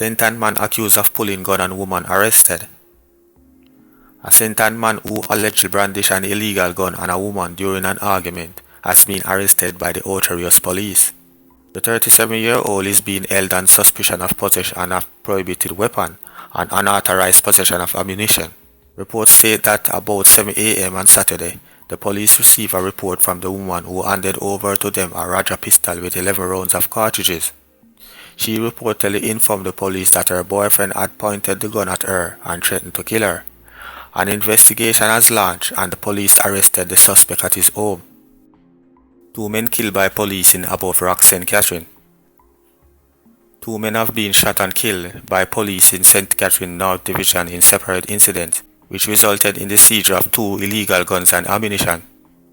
St. Ann man accused of pulling gun on woman arrested. A St. Ann man who allegedly brandished an illegal gun on a woman during an argument has been arrested by the Outer Rios police. The 37-year-old is being held on suspicion of possession of prohibited weapon and unauthorized possession of ammunition. Reports state that about 7 a.m. on Saturday, the police received a report from the woman who handed over to them a Raja pistol with 11 rounds of cartridges. She reportedly informed the police that her boyfriend had pointed the gun at her and threatened to kill her. An investigation has launched and the police arrested the suspect at his home. 2 men killed by police in Above Rock, St. Catherine. 2 men have been shot and killed by police in St. Catherine North Division in separate incidents, which resulted in the seizure of 2 illegal guns and ammunition.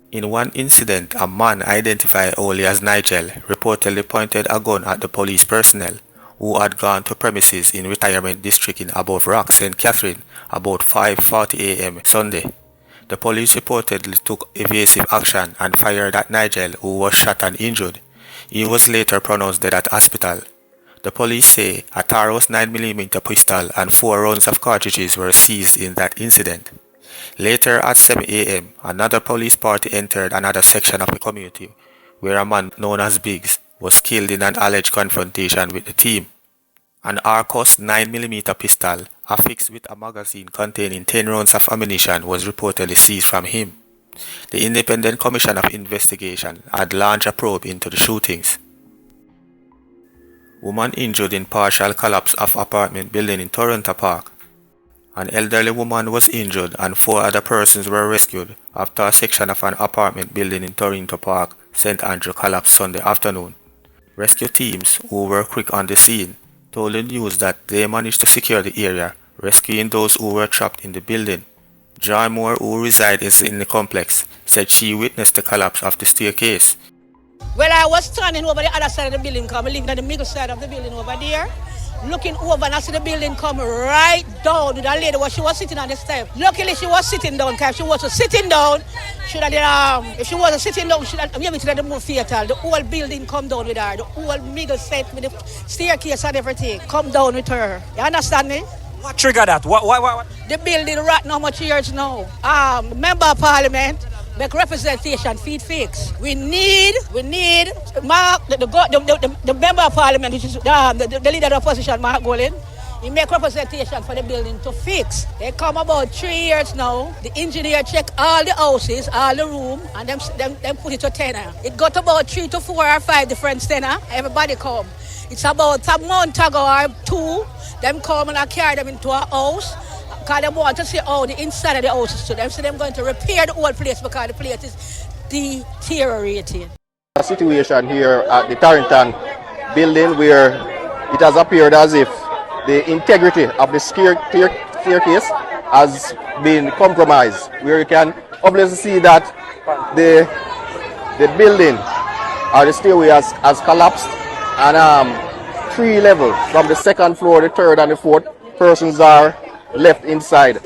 In one incident, a man identified only as Nigel reportedly pointed a gun at the police personnel who had gone to premises in Retirement District in Above Rock, St. Catherine about 5:40 a.m. Sunday. The police reportedly took evasive action and fired at Nigel, who was shot and injured. He was later pronounced dead at hospital. The police say a Taurus 9mm pistol and 4 rounds of cartridges were seized in that incident. Later at 7 a.m., another police party entered another section of the community where a man known as Biggs was killed in an alleged confrontation with the team. An Arcos 9mm pistol affixed with a magazine containing 10 rounds of ammunition was reportedly seized from him. The Independent Commission of Investigation had launched a probe into the shootings. Woman injured in partial collapse of apartment building in Toronto Park. An elderly woman was injured and 4 other persons were rescued after a section of an apartment building in Toronto Park, St. Andrew collapsed Sunday afternoon. Rescue teams, who were quick on the scene, told the news that they managed to secure the area, rescuing those who were trapped in the building. Joy Moore, who resides in the complex, said she witnessed the collapse of the staircase. Well, I was standing over the other side of the building, because I live on the middle side of the building over there, looking over and I see the building come right down with a lady she was sitting on the step. Luckily she was sitting down, because if she was sitting down, if she wasn't sitting down, she should have the move fatal. The whole building come down with her, the whole middle set with the staircase and everything come down with her. You understand me? What triggered that? What? The building rotten how much years now? Member of Parliament, make representation, feed fix. We need Mark, the member of Parliament, which is the leader of the opposition, Mark Golin. He make representation for the building to fix. They come about 3 years now. The engineer check all the houses, all the room, and them put it to tenor. It got about 3 to 4 or 5 different tenor. Everybody come. It's about a month ago or 2. Them come and I carry them into a house. Because they want to see how the inside of the house is to them. So they're going to repair the whole place because the place is deteriorating. The situation here at the Tarrington building, where it has appeared as if the integrity of the staircase has been compromised, where you can obviously see that the building or the stairway has collapsed, and 3 levels from the 2nd floor, the 3rd and the 4th persons are left inside.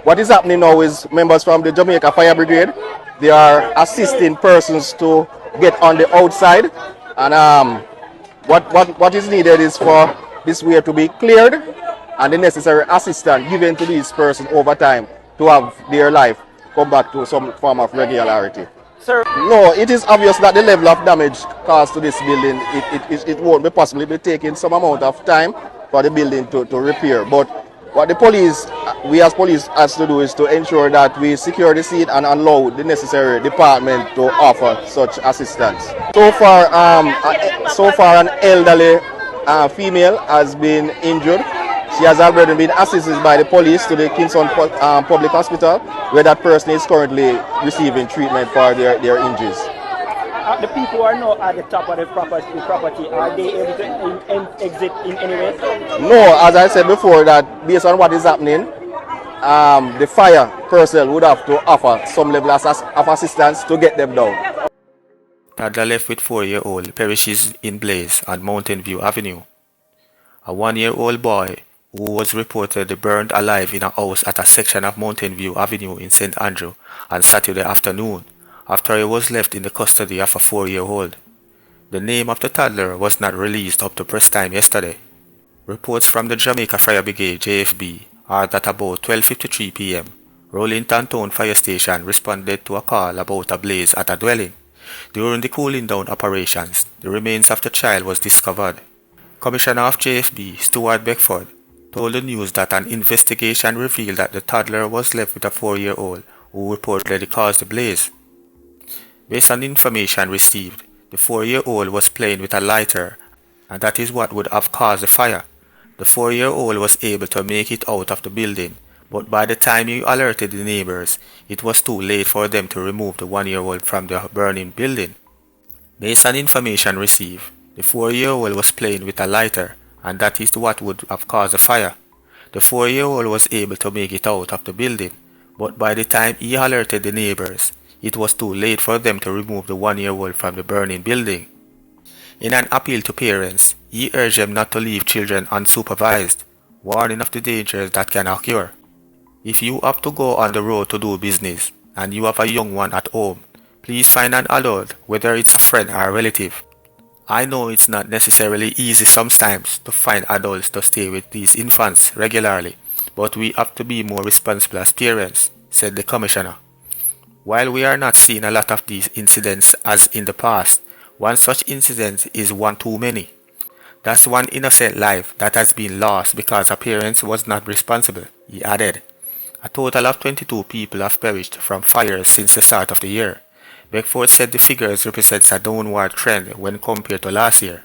What is happening now is members from the Jamaica Fire Brigade, they are assisting persons to get on the outside, and what is needed is for this way to be cleared and the necessary assistance given to these persons over time to have their life come back to some form of regularity. Sir? No, it is obvious that the level of damage caused to this building, it won't be possibly be taking some amount of time for the building to repair. But what we as police has to do is to ensure that we secure the scene and allow the necessary department to offer such assistance. So far an elderly female has been injured. She has already been assisted by the police to the Kingston Public Hospital, where that person is currently receiving treatment for their injuries. The people who are now at the top of the property, are they able to exit in any way? No, as I said before, that based on what is happening, the fire personnel would have to offer some level of assistance to get them down. Toddler left with 4-year-old perishes in blaze on Mountain View Avenue. A 1-year-old boy who was reportedly burned alive in a house at a section of Mountain View Avenue in St. Andrew on Saturday afternoon, after he was left in the custody of a 4-year-old. The name of the toddler was not released up to press time yesterday. Reports from the Jamaica Fire Brigade (JFB) are that about 12:53 p.m., Rollington Town Fire Station responded to a call about a blaze at a dwelling. During the cooling down operations, the remains of the child was discovered. Commissioner of JFB, Stuart Beckford, told the news that an investigation revealed that the toddler was left with a 4-year-old who reportedly caused the blaze. Based on the information received, the 4-year-old was playing with a lighter, and that is what would have caused the fire. The 4-year-old was able to make it out of the building, but by the time he alerted the neighbors, it was too late for them to remove the 1-year-old from the burning building. Based on information received, the 4-year-old was playing with a lighter, and that is what would have caused the fire. The 4-year-old was able to make it out of the building, but by the time he alerted the neighbors, it was too late for them to remove the 1-year-old from the burning building. In an appeal to parents, he urged them not to leave children unsupervised, warning of the dangers that can occur. If you have to go on the road to do business, and you have a young one at home, please find an adult, whether it's a friend or a relative. I know it's not necessarily easy sometimes to find adults to stay with these infants regularly, but we have to be more responsible as parents, said the commissioner. While we are not seeing a lot of these incidents as in the past, one such incident is one too many. That's one innocent life that has been lost because a parent was not responsible, he added. A total of 22 people have perished from fires since the start of the year. Beckford said the figures represents a downward trend when compared to last year.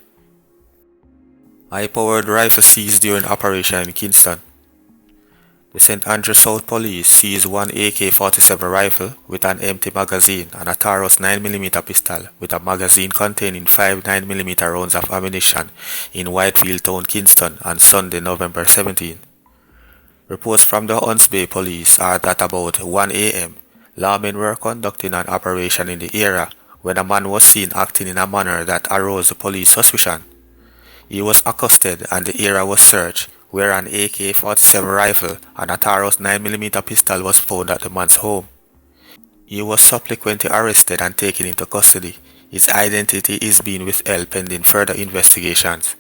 High-powered rifle seized during operation in Kingston. The St. Andrew South Police seized one AK-47 rifle with an empty magazine and a Taurus 9mm pistol with a magazine containing 5 9mm rounds of ammunition in Whitefield Town, Kingston on Sunday, November 17. Reports from the Hunts Bay Police are that about 1 a.m., lawmen were conducting an operation in the area when a man was seen acting in a manner that aroused the police suspicion. He was accosted and the area was searched, where an AK-47 rifle and a Taurus 9mm pistol was found at the man's home. He was subsequently arrested and taken into custody. His identity is being withheld pending further investigations.